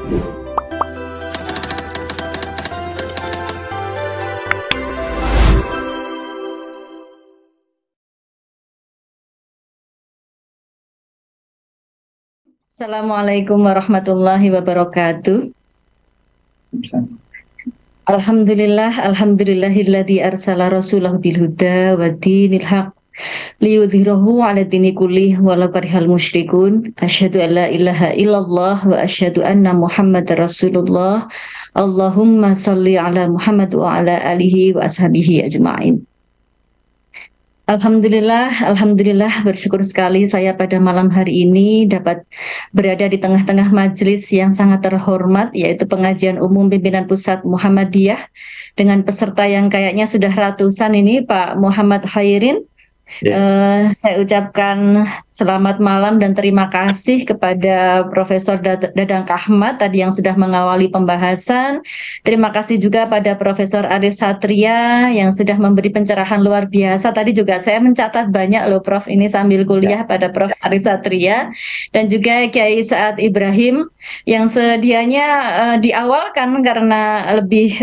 Assalamualaikum warahmatullahi wabarakatuh. Alhamdulillahilladzi arsala rasulahu bil huda wa dinil haq liyudhhirahu 'ala dini kullih walau karihal musyrikun. Asyhadu an la ilaha illallah wa asyhadu anna Muhammadar Rasulullah. Allahumma shalli 'ala Muhammad wa 'ala alihi wa ashabihi ajma'in. Alhamdulillah, bersyukur sekali saya pada malam hari ini dapat berada di tengah-tengah majelis yang sangat terhormat, yaitu pengajian umum pimpinan pusat Muhammadiyah dengan peserta yang kayaknya sudah ratusan ini, Pak Muhammad Khairin. Saya ucapkan selamat malam dan terima kasih kepada Profesor Dadang Ahmad tadi yang sudah mengawali pembahasan. Terima kasih juga pada Profesor Aris Satria yang sudah memberi pencerahan luar biasa. Tadi juga saya mencatat banyak loh Prof ini sambil kuliah pada Prof Aris Satria, dan juga Kiai Saad Ibrahim yang sedianya di awal kan karena lebih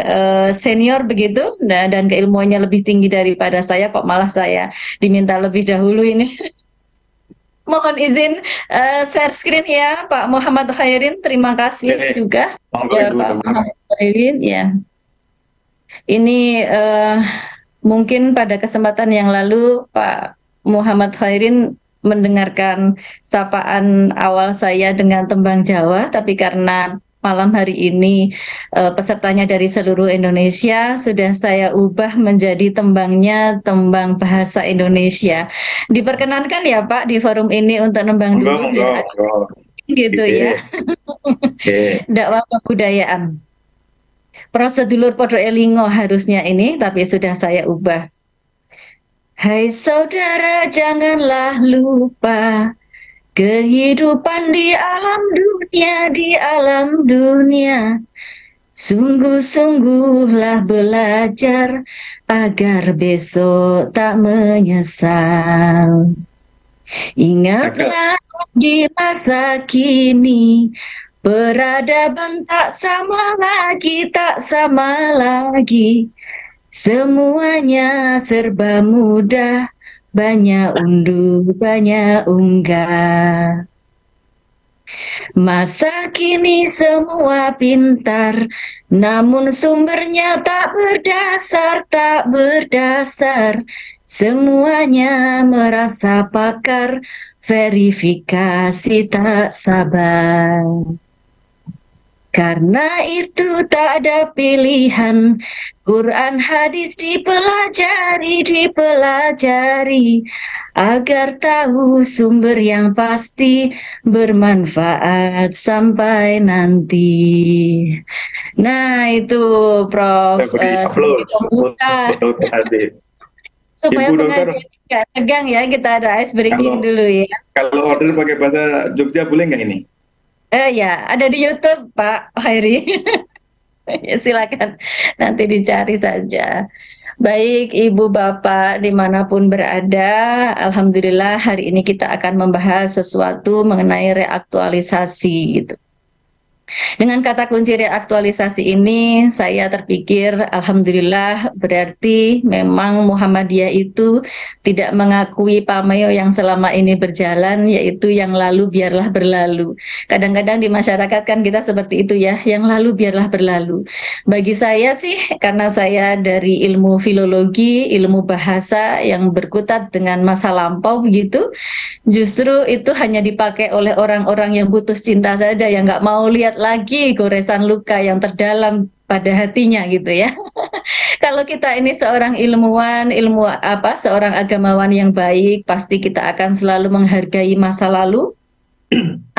senior begitu dan keilmuannya lebih tinggi daripada saya, kok malah saya diminta lebih dahulu ini. Mohon izin share screen ya Pak Muhammad Khairin. Terima kasih juga ya Pak Muhammad Khairin ya. Ini mungkin pada kesempatan yang lalu Pak Muhammad Khairin mendengarkan sapaan awal saya dengan tembang Jawa, tapi karena malam hari ini pesertanya dari seluruh Indonesia, sudah saya ubah menjadi tembangnya tembang bahasa Indonesia. Diperkenankan ya Pak di forum ini untuk nembang dulu gitu ya. Dakwah kebudayaan. Prosedulur Podo Elingo harusnya ini, tapi sudah saya ubah. Hai saudara, janganlah lupa kehidupan di alam dunia, sungguh-sungguhlah belajar agar besok tak menyesal. Ingatlah di masa kini, peradaban tak sama lagi, semuanya serba mudah, banyak unduh, banyak unggah. Masa kini semua pintar, namun sumbernya tak berdasar. Semuanya merasa pakar, verifikasi tak sabar. Karena itu tak ada pilihan, Quran hadis dipelajari, agar tahu sumber yang pasti, bermanfaat sampai nanti. Nah itu Prof, pembuka. Supaya pengajian nggak tegang ya, kita ada ice breaking dulu ya. Kalau order pakai bahasa Jogja boleh nggak ini? Ya, ada di YouTube, Pak Khairi. Ya, silakan nanti dicari saja. Baik, Ibu Bapak dimanapun berada, alhamdulillah hari ini kita akan membahas sesuatu mengenai reaktualisasi gitu. Dengan kata kunci reaktualisasi ini, saya terpikir, alhamdulillah berarti memang Muhammadiyah itu tidak mengakui pameo yang selama ini berjalan, yaitu yang lalu biarlah berlalu. Kadang-kadang di masyarakat kan kita seperti itu ya, yang lalu biarlah berlalu. Bagi saya sih, karena saya dari ilmu filologi, ilmu bahasa yang berkutat dengan masa lampau begitu, justru itu hanya dipakai oleh orang-orang yang putus cinta saja, yang nggak mau lihat lagi goresan luka yang terdalam pada hatinya gitu ya. Kalau kita ini seorang ilmuwan, seorang agamawan yang baik, pasti kita akan selalu menghargai masa lalu,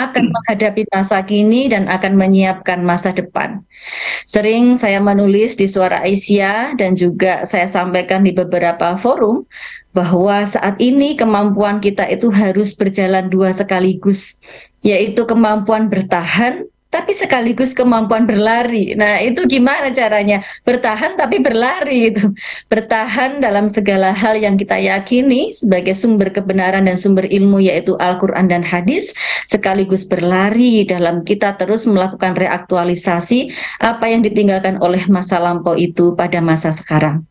akan menghadapi masa kini, dan akan menyiapkan masa depan. Sering saya menulis di Suara Aisyah dan juga saya sampaikan di beberapa forum bahwa saat ini kemampuan kita itu harus berjalan dua sekaligus, yaitu kemampuan bertahan tapi sekaligus kemampuan berlari. Nah, itu gimana caranya? Bertahan tapi berlari itu. Bertahan dalam segala hal yang kita yakini sebagai sumber kebenaran dan sumber ilmu, yaitu Al-Quran dan hadis, sekaligus berlari dalam kita terus melakukan reaktualisasi apa yang ditinggalkan oleh masa lampau itu pada masa sekarang.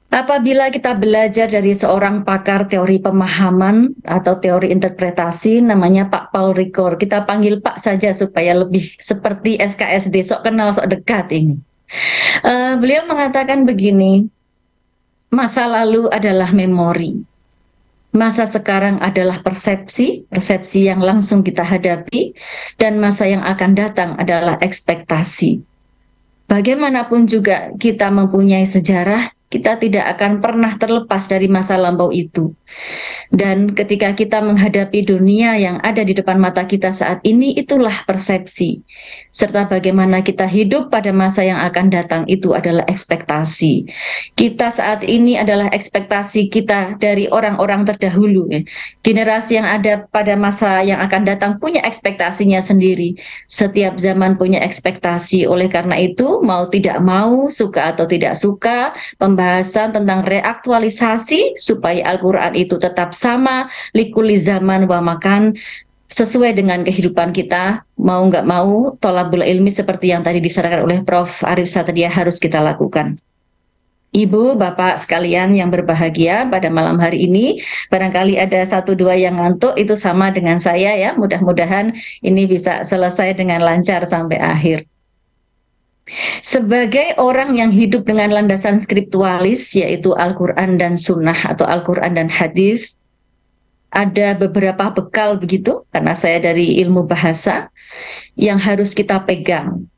Apabila kita belajar dari seorang pakar teori pemahaman atau teori interpretasi, namanya Pak Paul Ricoeur, kita panggil Pak saja supaya lebih seperti SKSD, sok kenal sok dekat ini. Beliau mengatakan begini, masa lalu adalah memori, masa sekarang adalah persepsi, persepsi yang langsung kita hadapi, dan masa yang akan datang adalah ekspektasi. Bagaimanapun juga kita mempunyai sejarah, kita tidak akan pernah terlepas dari masa lampau itu. Dan ketika kita menghadapi dunia yang ada di depan mata kita saat ini, itulah persepsi. Serta bagaimana kita hidup pada masa yang akan datang, itu adalah ekspektasi. Kita saat ini adalah ekspektasi kita dari orang-orang terdahulu. Generasi yang ada pada masa yang akan datang punya ekspektasinya sendiri. Setiap zaman punya ekspektasi. Oleh karena itu, mau tidak mau, suka atau tidak suka, pembahasan tentang reaktualisasi supaya Al-Quran itu tetap sama, likuli zaman wa makan, sesuai dengan kehidupan kita, mau nggak mau, tolabul ilmi seperti yang tadi disarankan oleh Prof. Arif Satria harus kita lakukan. Ibu, Bapak sekalian yang berbahagia pada malam hari ini, barangkali ada 1-2 yang ngantuk, itu sama dengan saya ya, mudah-mudahan ini bisa selesai dengan lancar sampai akhir. Sebagai orang yang hidup dengan landasan skriptualis, yaitu Al-Quran dan Sunnah atau Al-Quran dan Hadis, ada beberapa bekal begitu, karena saya dari ilmu bahasa, yang harus kita pegang.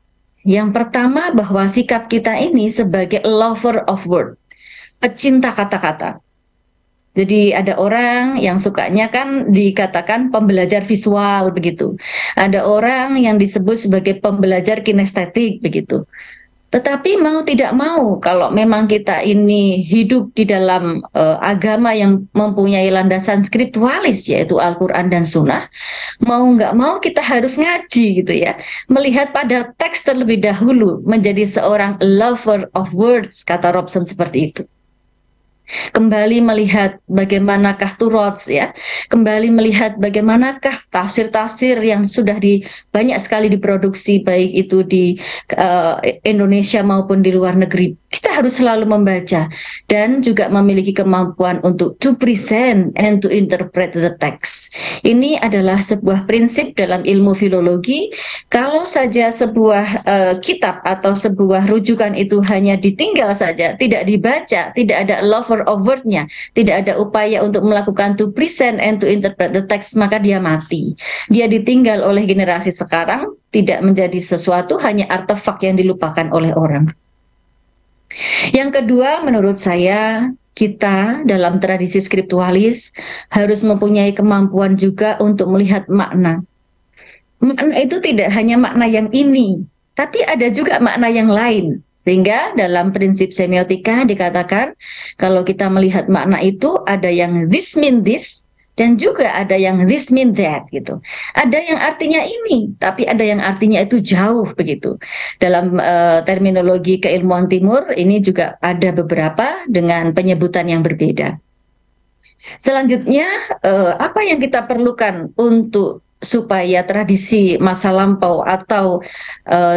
Yang pertama, bahwa sikap kita ini sebagai lover of word, pecinta kata-kata. Jadi ada orang yang sukanya kan dikatakan pembelajar visual begitu. Ada orang yang disebut sebagai pembelajar kinestetik begitu. Tetapi mau tidak mau, kalau memang kita ini hidup di dalam agama yang mempunyai landasan skriptualis, yaitu Al-Quran dan Sunnah, mau nggak mau kita harus ngaji gitu ya. Melihat pada teks terlebih dahulu, menjadi seorang lover of words, kata Robson seperti itu. Kembali melihat bagaimanakah Turats ya, kembali melihat bagaimanakah tafsir-tafsir yang sudah banyak sekali diproduksi, baik itu di Indonesia maupun di luar negeri. Kita harus selalu membaca dan juga memiliki kemampuan untuk to present and to interpret the text. Ini adalah sebuah prinsip dalam ilmu filologi. Kalau saja sebuah kitab atau sebuah rujukan itu hanya ditinggal saja, tidak dibaca, tidak ada lover of word-nya, tidak ada upaya untuk melakukan to present and to interpret the text, maka dia mati. Dia ditinggal oleh generasi sekarang, tidak menjadi sesuatu, hanya artefak yang dilupakan oleh orang. Yang kedua, menurut saya, kita dalam tradisi skriptualis harus mempunyai kemampuan juga untuk melihat makna. Makna itu tidak hanya makna yang ini, tapi ada juga makna yang lain. Sehingga dalam prinsip semiotika dikatakan kalau kita melihat makna itu ada yang this mean this dan juga ada yang this mean that gitu. Ada yang artinya ini, tapi ada yang artinya itu jauh begitu. Dalam terminologi keilmuan timur ini juga ada beberapa dengan penyebutan yang berbeda. Selanjutnya apa yang kita perlukan untuk supaya tradisi masa lampau atau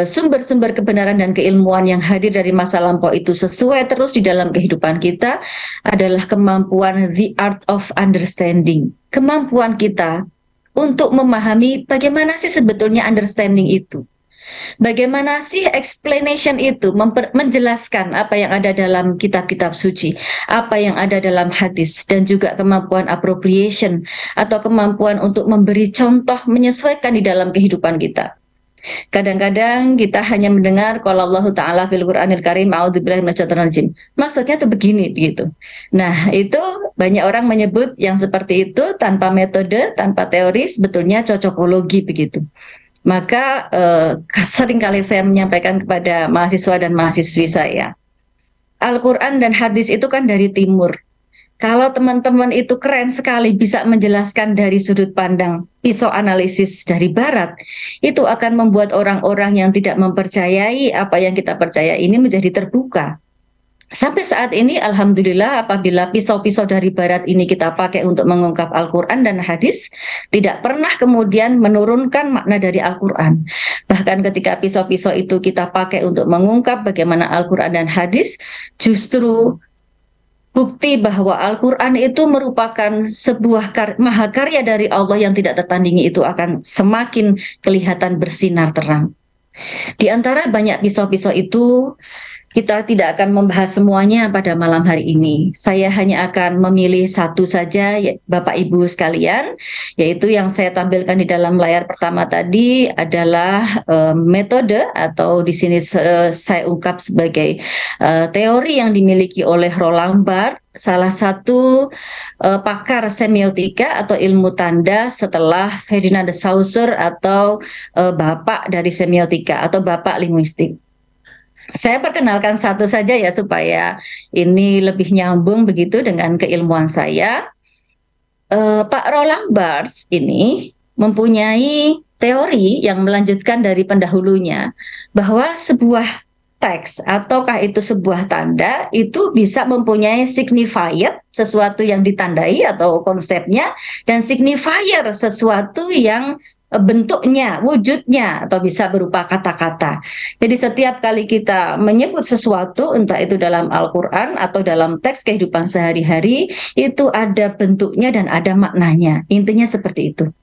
sumber-sumber kebenaran dan keilmuan yang hadir dari masa lampau itu sesuai terus di dalam kehidupan kita adalah kemampuan the art of understanding. Kemampuan kita untuk memahami bagaimana sih sebetulnya understanding itu. Bagaimana sih explanation itu, menjelaskan apa yang ada dalam kitab-kitab suci, apa yang ada dalam hadis, dan juga kemampuan appropriation atau kemampuan untuk memberi contoh menyesuaikan di dalam kehidupan kita. Kadang-kadang kita hanya mendengar kalau Allah Ta'ala fil Qur'anil Karim a'udzubillahi minasyaitonir rajim. Maksudnya itu begini begitu. Nah, itu banyak orang menyebut yang seperti itu tanpa metode, tanpa teori, sebetulnya cocokologi begitu. Maka seringkali saya menyampaikan kepada mahasiswa dan mahasiswi saya, Al-Quran dan hadis itu kan dari timur. Kalau teman-teman itu keren sekali bisa menjelaskan dari sudut pandang pisau analisis dari barat, itu akan membuat orang-orang yang tidak mempercayai apa yang kita percaya ini menjadi terbuka. Sampai saat ini, alhamdulillah, apabila pisau-pisau dari barat ini kita pakai untuk mengungkap Al-Quran dan hadis, tidak pernah kemudian menurunkan makna dari Al-Quran. Bahkan ketika pisau-pisau itu kita pakai untuk mengungkap bagaimana Al-Quran dan hadis, justru bukti bahwa Al-Quran itu merupakan sebuah mahakarya dari Allah yang tidak tertandingi itu akan semakin kelihatan bersinar terang. Di antara banyak pisau-pisau itu, kita tidak akan membahas semuanya pada malam hari ini. Saya hanya akan memilih satu saja, Bapak Ibu sekalian, yaitu yang saya tampilkan di dalam layar pertama tadi adalah metode, atau di sini saya ungkap sebagai teori yang dimiliki oleh Roland Barthes, salah satu pakar semiotika atau ilmu tanda setelah Ferdinand de Saussure, atau bapak dari semiotika atau bapak linguistik. Saya perkenalkan satu saja ya supaya ini lebih nyambung begitu dengan keilmuan saya. Pak Roland Barthes ini mempunyai teori yang melanjutkan dari pendahulunya bahwa sebuah teks ataukah itu sebuah tanda itu bisa mempunyai signifier, sesuatu yang ditandai atau konsepnya, dan signifier, sesuatu yang bentuknya, wujudnya, atau bisa berupa kata-kata. Jadi setiap kali kita menyebut sesuatu, entah itu dalam Al-Quran atau dalam teks kehidupan sehari-hari, itu ada bentuknya dan ada maknanya. Intinya seperti itu.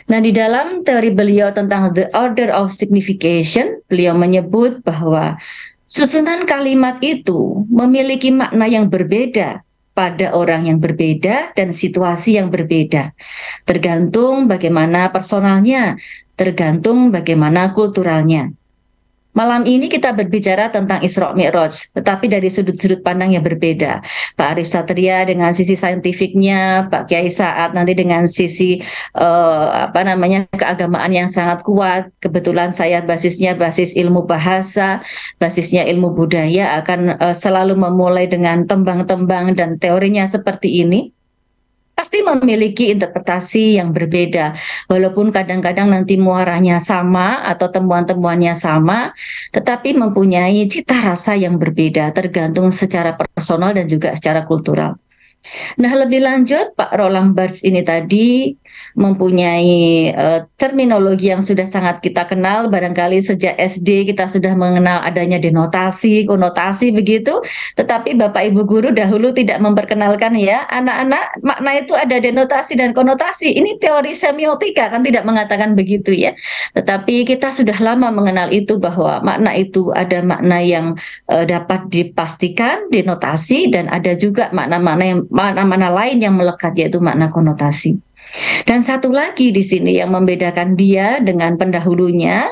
Nah, di dalam teori beliau tentang the order of signification, beliau menyebut bahwa susunan kalimat itu memiliki makna yang berbeda pada orang yang berbeda dan situasi yang berbeda. Tergantung bagaimana personalnya, tergantung bagaimana kulturalnya. Malam ini kita berbicara tentang Isra Mi'raj, tetapi dari sudut-sudut pandang yang berbeda. Pak Arief Satria dengan sisi saintifiknya, Pak Kiai Saad nanti dengan sisi keagamaan yang sangat kuat. Kebetulan saya basisnya basis ilmu bahasa, basisnya ilmu budaya, akan selalu memulai dengan tembang-tembang dan teorinya seperti ini. Pasti memiliki interpretasi yang berbeda, walaupun kadang-kadang nanti muaranya sama atau temuan-temuannya sama, tetapi mempunyai cita rasa yang berbeda, tergantung secara personal dan juga secara kultural. Nah, lebih lanjut, Pak Roland Barthes ini tadi mempunyai terminologi yang sudah sangat kita kenal, barangkali sejak SD kita sudah mengenal adanya denotasi, konotasi begitu, tetapi Bapak Ibu guru dahulu tidak memperkenalkan ya, anak-anak, makna itu ada denotasi dan konotasi. Ini teori semiotika kan tidak mengatakan begitu ya, tetapi kita sudah lama mengenal itu, bahwa makna itu ada makna yang dapat dipastikan, denotasi, dan ada juga makna-makna lain yang melekat, yaitu makna konotasi. Dan satu lagi di sini yang membedakan dia dengan pendahulunya,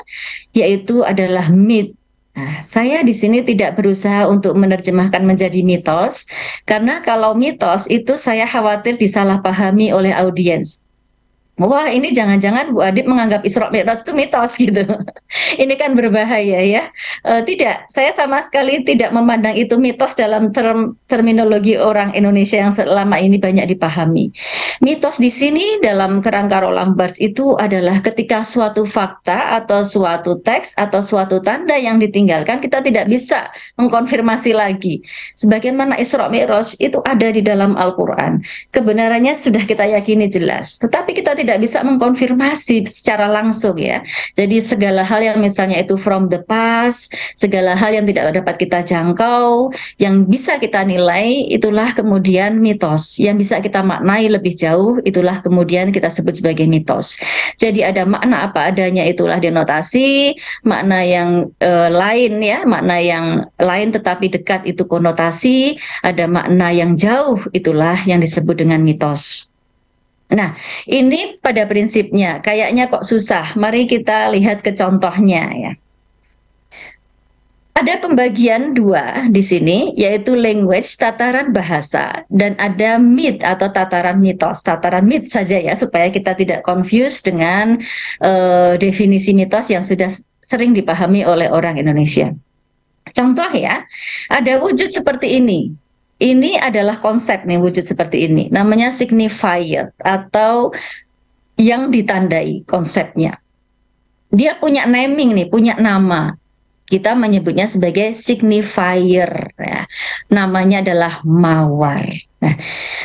yaitu adalah mit. Nah, saya di sini tidak berusaha untuk menerjemahkan menjadi mitos, karena kalau mitos itu saya khawatir disalahpahami oleh audiens. Wah, ini jangan-jangan Bu Adip menganggap Isra Mi'raj itu mitos gitu. Ini kan berbahaya ya. Tidak, saya sama sekali tidak memandang itu mitos dalam terminologi orang Indonesia yang selama ini banyak dipahami. Mitos di sini dalam kerangka Roland Barthes itu adalah ketika suatu fakta atau suatu teks atau suatu tanda yang ditinggalkan, kita tidak bisa mengkonfirmasi lagi. Sebagaimana Isra Mi'raj itu ada di dalam Al-Quran. Kebenarannya sudah kita yakini jelas. Tetapi kita tidak bisa mengkonfirmasi secara langsung ya. Jadi segala hal yang misalnya itu from the past, segala hal yang tidak dapat kita jangkau, yang bisa kita nilai, itulah kemudian mitos. Yang bisa kita maknai lebih jauh, itulah kemudian kita sebut sebagai mitos. Jadi ada makna apa adanya, itulah denotasi. Makna yang lain ya, makna yang lain tetapi dekat, itu konotasi. Ada makna yang jauh, itulah yang disebut dengan mitos. Nah, ini pada prinsipnya kayaknya kok susah. Mari kita lihat ke contohnya ya. Ada pembagian dua di sini, yaitu language, tataran bahasa, dan ada myth atau tataran mitos. Tataran myth saja ya, supaya kita tidak confuse dengan definisi mitos yang sudah sering dipahami oleh orang Indonesia. Contoh ya, ada wujud seperti ini. Ini adalah konsep nih, wujud seperti ini. Namanya signifier atau yang ditandai konsepnya. Dia punya naming nih, punya nama. Kita menyebutnya sebagai signifier. Ya. Namanya adalah mawar. Nah,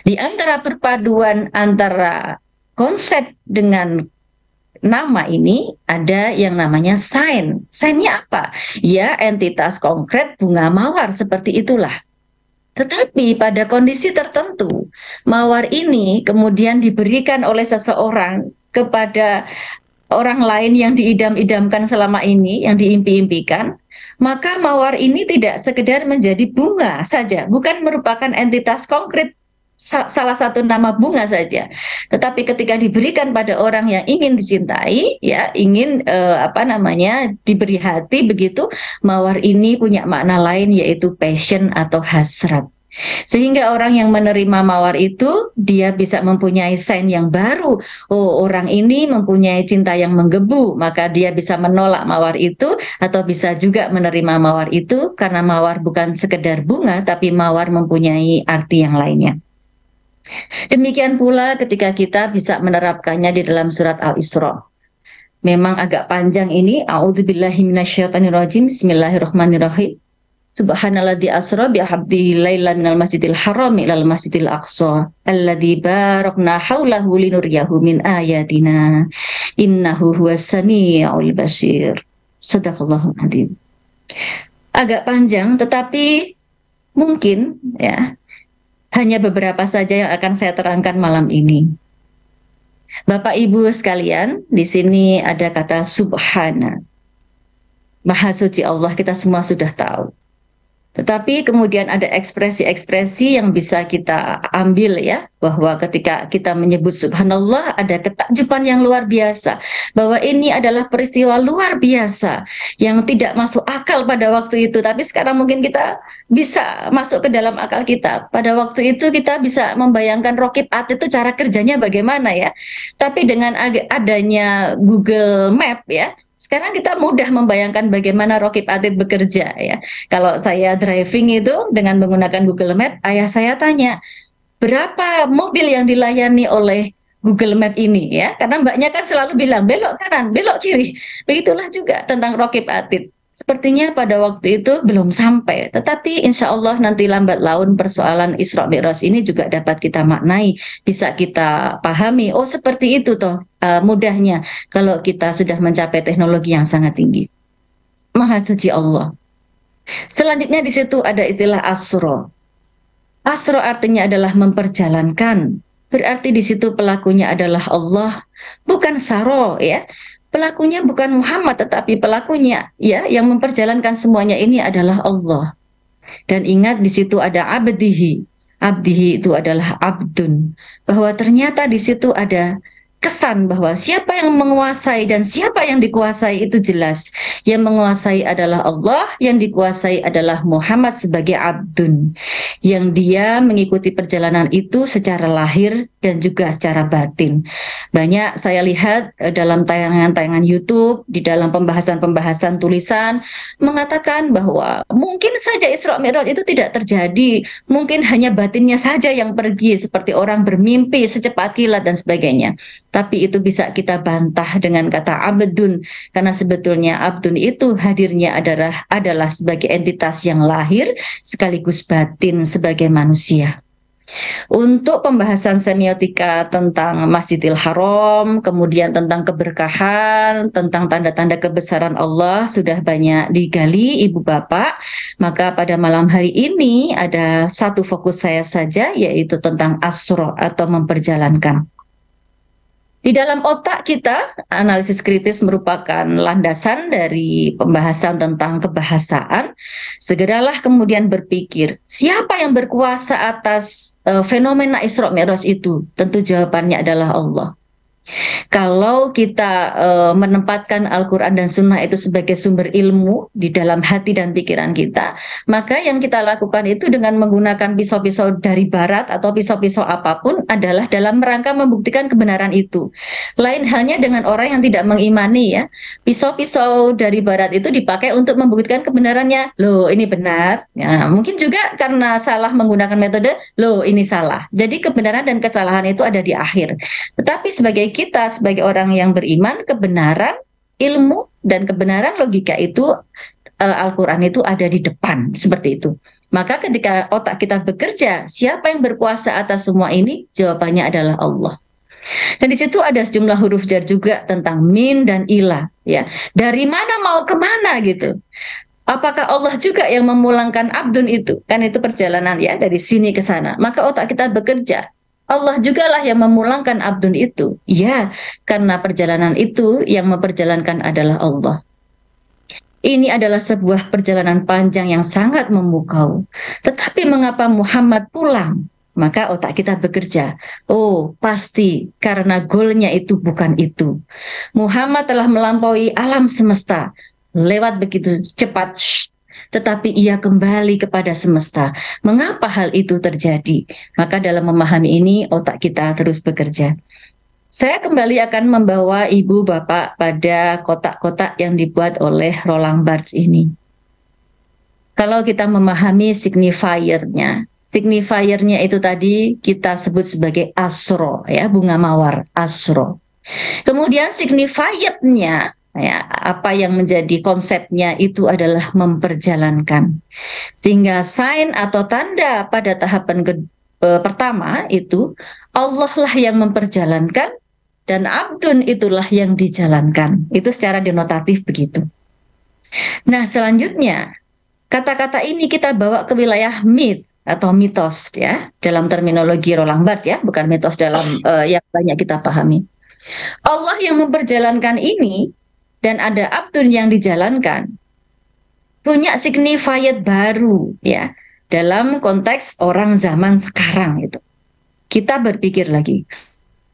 di antara perpaduan antara konsep dengan nama ini ada yang namanya sign. Sign-nya apa? Ya, entitas konkret bunga mawar, seperti itulah. Tetapi pada kondisi tertentu, mawar ini kemudian diberikan oleh seseorang kepada orang lain yang diidam-idamkan selama ini, yang diimpi-impikan, maka mawar ini tidak sekedar menjadi bunga saja, bukan merupakan entitas konkret salah satu nama bunga saja, tetapi ketika diberikan pada orang yang ingin dicintai, ya ingin diberi hati begitu, mawar ini punya makna lain yaitu passion atau hasrat. Sehingga orang yang menerima mawar itu, dia bisa mempunyai sign yang baru. Oh, orang ini mempunyai cinta yang menggebu, maka dia bisa menolak mawar itu, atau bisa juga menerima mawar itu, karena mawar bukan sekedar bunga, tapi mawar mempunyai arti yang lainnya. Demikian pula ketika kita bisa menerapkannya di dalam surat Al-Isra. Memang agak panjang ini. A'udzubillahi minasyaitonirrajim. Bismillahirrahmanirrahim. Subhanalladzi asra bi 'abdihi lailan minal masjidil haram ilal masjidil aqsa alladzi barakna haulahu linuriyahu min ayatina innahu huwas samiul basir. Shadaqallahul adzim. Agak panjang, tetapi mungkin ya hanya beberapa saja yang akan saya terangkan malam ini. Bapak Ibu sekalian, di sini ada kata subhana. Maha suci Allah, kita semua sudah tahu. Tetapi kemudian ada ekspresi-ekspresi yang bisa kita ambil ya, bahwa ketika kita menyebut subhanallah ada ketakjuban yang luar biasa, bahwa ini adalah peristiwa luar biasa yang tidak masuk akal pada waktu itu, tapi sekarang mungkin kita bisa masuk ke dalam akal kita. Pada waktu itu kita bisa membayangkan Rokib-Atid itu cara kerjanya bagaimana ya, tapi dengan adanya Google Map ya, sekarang kita mudah membayangkan bagaimana Rokib-Atid bekerja ya. Kalau saya driving itu dengan menggunakan Google Map, ayah saya tanya, berapa mobil yang dilayani oleh Google Map ini ya? Karena mbaknya kan selalu bilang belok kanan, belok kiri. Begitulah juga tentang Rokib-Atid. Sepertinya pada waktu itu belum sampai, tetapi insya Allah nanti lambat laun persoalan Isra Mi'raj ini juga dapat kita maknai, bisa kita pahami. Oh seperti itu toh mudahnya kalau kita sudah mencapai teknologi yang sangat tinggi. Maha suci Allah. Selanjutnya di situ ada istilah asro. Asro artinya adalah memperjalankan. Berarti di situ pelakunya adalah Allah, bukan saro ya. Pelakunya bukan Muhammad, tetapi pelakunya ya yang memperjalankan semuanya ini adalah Allah. Dan ingat di situ ada abdihi. Abdihi itu adalah abdun. Bahwa ternyata di situ ada kesan bahwa siapa yang menguasai dan siapa yang dikuasai itu jelas. Yang menguasai adalah Allah, yang dikuasai adalah Muhammad sebagai abdun. Yang dia mengikuti perjalanan itu secara lahir dan juga secara batin. Banyak saya lihat dalam tayangan-tayangan YouTube, di dalam pembahasan-pembahasan tulisan, mengatakan bahwa mungkin saja Isra Mi'raj itu tidak terjadi, mungkin hanya batinnya saja yang pergi seperti orang bermimpi secepat kilat dan sebagainya. Tapi itu bisa kita bantah dengan kata abdun, karena sebetulnya abdun itu hadirnya adalah sebagai entitas yang lahir sekaligus batin sebagai manusia. Untuk pembahasan semiotika tentang Masjidil Haram, kemudian tentang keberkahan, tentang tanda-tanda kebesaran Allah sudah banyak digali Ibu Bapak. Maka pada malam hari ini ada satu fokus saya saja, yaitu tentang asro atau memperjalankan. Di dalam otak kita, analisis kritis merupakan landasan dari pembahasan tentang kebahasaan. Segeralah kemudian berpikir, siapa yang berkuasa atas fenomena Isra Mi'raj itu? Tentu jawabannya adalah Allah. Kalau kita menempatkan Al-Quran dan Sunnah itu sebagai sumber ilmu di dalam hati dan pikiran kita, maka yang kita lakukan itu dengan menggunakan pisau-pisau dari barat atau pisau-pisau apapun adalah dalam rangka membuktikan kebenaran itu. Lain halnya dengan orang yang tidak mengimani ya, pisau-pisau dari barat itu dipakai untuk membuktikan kebenarannya. Loh, ini benar. Ya, mungkin juga karena salah menggunakan metode, loh ini salah. Jadi kebenaran dan kesalahan itu ada di akhir. Tetapi sebagai kita, sebagai orang yang beriman, kebenaran, ilmu, dan kebenaran logika itu, Al-Quran itu ada di depan, seperti itu. Maka ketika otak kita bekerja, siapa yang berkuasa atas semua ini? Jawabannya adalah Allah. Dan di situ ada sejumlah huruf jar juga tentang min dan ilah. Ya, dari mana mau kemana gitu. Apakah Allah juga yang memulangkan abdun itu? Kan itu perjalanan ya, dari sini ke sana. Maka otak kita bekerja. Allah jugalah yang memulangkan abdun itu. Ya, karena perjalanan itu yang memperjalankan adalah Allah. Ini adalah sebuah perjalanan panjang yang sangat memukau. Tetapi mengapa Muhammad pulang? Maka otak kita bekerja. Oh, pasti karena goalnya itu bukan itu. Muhammad telah melampaui alam semesta. Lewat begitu cepat, tetapi ia kembali kepada semesta. Mengapa hal itu terjadi? Maka dalam memahami ini, otak kita terus bekerja. Saya kembali akan membawa ibu bapak pada kotak-kotak yang dibuat oleh Roland Barthes ini. Kalau kita memahami signifiernya itu tadi kita sebut sebagai asro, ya, bunga mawar, asro. Kemudian signifiernya, ya, apa yang menjadi konsepnya itu adalah memperjalankan. Sehingga sign atau tanda pada tahapan pertama itu Allah lah yang memperjalankan dan abdun itulah yang dijalankan. Itu secara denotatif begitu. Nah, selanjutnya kata-kata ini kita bawa ke wilayah myth atau mitos ya, dalam terminologi Roland Barthes ya, bukan mitos dalam yang banyak kita pahami. Allah yang memperjalankan ini dan ada abdun yang dijalankan punya signified baru ya dalam konteks orang zaman sekarang itu. Kita berpikir lagi,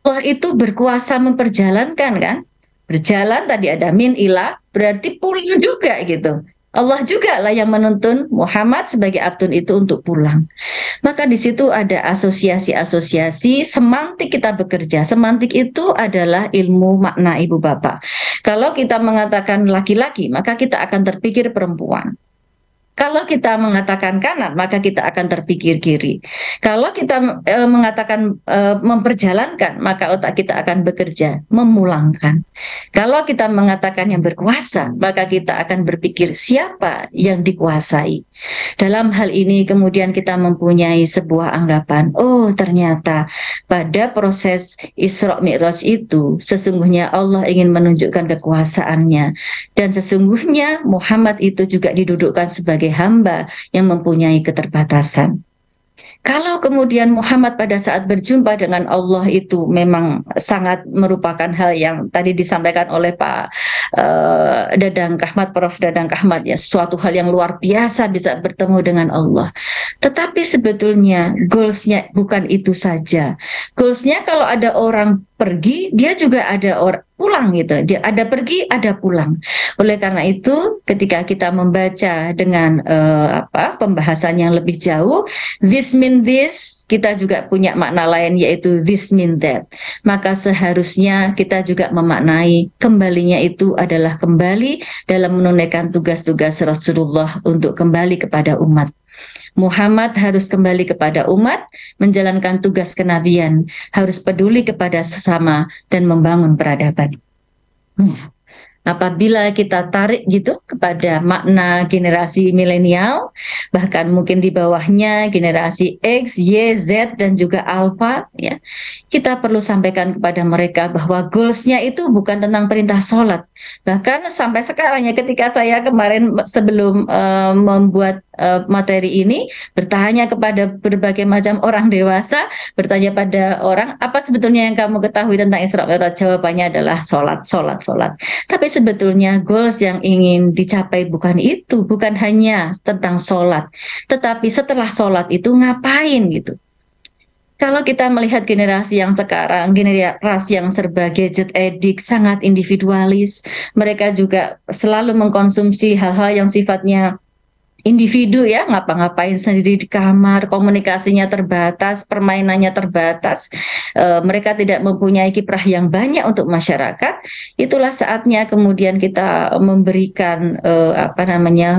Allah itu berkuasa memperjalankan kan? Berjalan tadi ada min ilah, berarti pulang juga gitu. Allah juga lah yang menuntun Muhammad sebagai abdun itu untuk pulang. Maka di situ ada asosiasi-asosiasi semantik kita bekerja. Semantik itu adalah ilmu makna ibu bapak. Kalau kita mengatakan laki-laki, maka kita akan terpikir perempuan. Kalau kita mengatakan kanan, maka kita akan terpikir kiri. Kalau kita mengatakan memperjalankan, maka otak kita akan bekerja, memulangkan. Kalau kita mengatakan yang berkuasa, maka kita akan berpikir siapa yang dikuasai. Dalam hal ini kemudian kita mempunyai sebuah anggapan, oh ternyata pada proses Isra Mi'raj itu, sesungguhnya Allah ingin menunjukkan kekuasaannya. Dan sesungguhnya Muhammad itu juga didudukkan sebagai hamba yang mempunyai keterbatasan. Kalau kemudian Muhammad pada saat berjumpa dengan Allah itu memang sangat merupakan hal yang tadi disampaikan oleh Pak Dadang Kahmat, Prof. Dadang Kahmat ya, suatu hal yang luar biasa bisa bertemu dengan Allah. Tetapi sebetulnya goalsnya bukan itu saja. Goalsnya kalau ada orang pergi, dia juga ada orang pulang gitu. Dia ada pergi, ada pulang. Oleh karena itu, ketika kita membaca dengan pembahasan yang lebih jauh, this mean this, kita juga punya makna lain yaitu this mean that. Maka seharusnya kita juga memaknai kembalinya itu adalah kembali dalam menunaikan tugas-tugas Rasulullah untuk kembali kepada umat. Muhammad harus kembali kepada umat, menjalankan tugas kenabian, harus peduli kepada sesama dan membangun peradaban. Apabila kita tarik gitu kepada makna generasi milenial, bahkan mungkin di bawahnya generasi X, Y, Z, dan juga Alpha, ya, kita perlu sampaikan kepada mereka bahwa goalsnya itu bukan tentang perintah sholat. Bahkan sampai sekarang ya, ketika saya kemarin sebelum membuat materi ini, bertanya kepada berbagai macam orang dewasa, bertanya pada orang, apa sebetulnya yang kamu ketahui tentang Isra Mi'raj? Jawabannya adalah sholat, sholat, sholat. Tapi sebetulnya goals yang ingin dicapai bukan itu, bukan hanya tentang sholat, tetapi setelah sholat itu ngapain gitu. Kalau kita melihat generasi yang sekarang, generasi yang serba gadget addict, sangat individualis, mereka juga selalu mengkonsumsi hal-hal yang sifatnya individu ya, ngapa-ngapain sendiri di kamar, komunikasinya terbatas, permainannya terbatas, mereka tidak mempunyai kiprah yang banyak untuk masyarakat. Itulah saatnya kemudian kita memberikan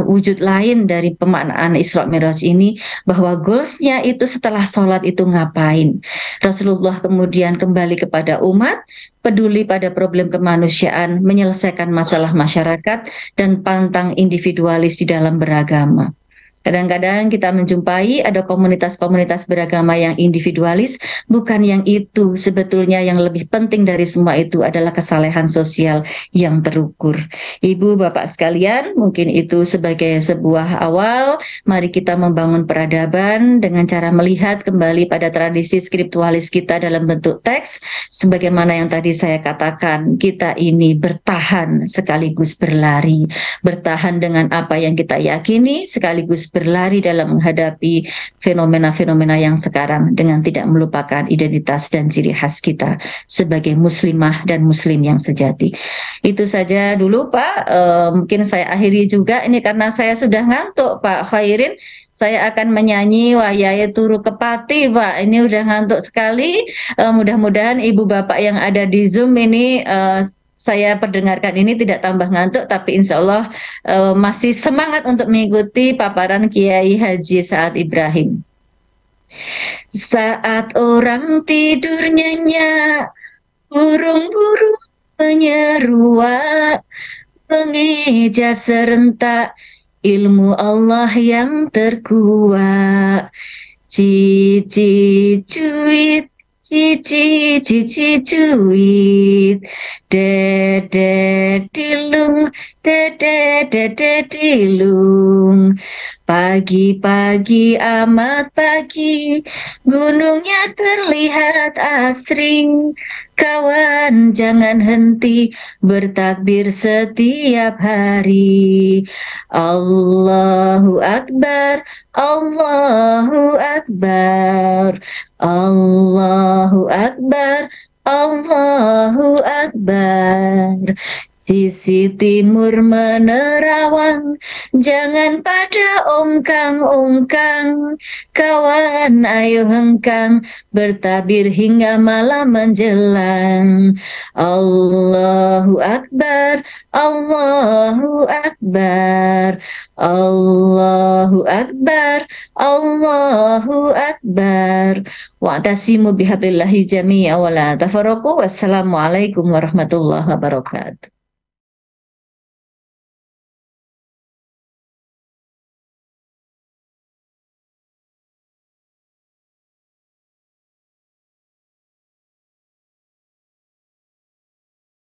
wujud lain dari pemaknaan Isra Mi'raj ini, bahwa goalsnya itu setelah sholat itu ngapain. Rasulullah kemudian kembali kepada umat, peduli pada problem kemanusiaan, menyelesaikan masalah masyarakat, dan pantang individualis di dalam beragama. Kadang-kadang kita menjumpai ada komunitas-komunitas beragama yang individualis, bukan yang itu. Sebetulnya yang lebih penting dari semua itu adalah kesalehan sosial yang terukur. Ibu, Bapak sekalian, mungkin itu sebagai sebuah awal. Mari kita membangun peradaban dengan cara melihat kembali pada tradisi skriptualis kita dalam bentuk teks. Sebagaimana yang tadi saya katakan, kita ini bertahan sekaligus berlari. Bertahan dengan apa yang kita yakini, sekaligus berlari dalam menghadapi fenomena-fenomena yang sekarang dengan tidak melupakan identitas dan ciri khas kita sebagai muslimah dan muslim yang sejati. Itu saja dulu Pak, mungkin saya akhiri juga ini karena saya sudah ngantuk Pak Khairin. Saya akan menyanyi Wayahe Turu Kepati Pak, ini udah ngantuk sekali. Mudah-mudahan ibu bapak yang ada di Zoom ini saya perdengarkan ini tidak tambah ngantuk, tapi insya Allah masih semangat untuk mengikuti paparan Kiai Haji Sa'ad Ibrahim. Saat orang tidur nyenyak, burung-burung menyeruak, mengeja serentak ilmu Allah yang terkuat. Cici cuit, cici cici cuit, dede dilung, dede dede dilung. Pagi-pagi amat pagi, gunungnya terlihat asring. Kawan jangan henti bertakbir setiap hari. Allahu Akbar, Allahu Akbar, Allahu Akbar, Allahu Akbar. Sisi timur menerawang, jangan pada ongkang-ongkang. Kawan ayo hengkang, bertabir hingga malam menjelang. Allahu Akbar, Allahu Akbar, Allahu Akbar, Allahu Akbar. Wa'tasimu bihablillahi jami'a wa la tafarraqu. Wassalamualaikum warahmatullahi wabarakatuh.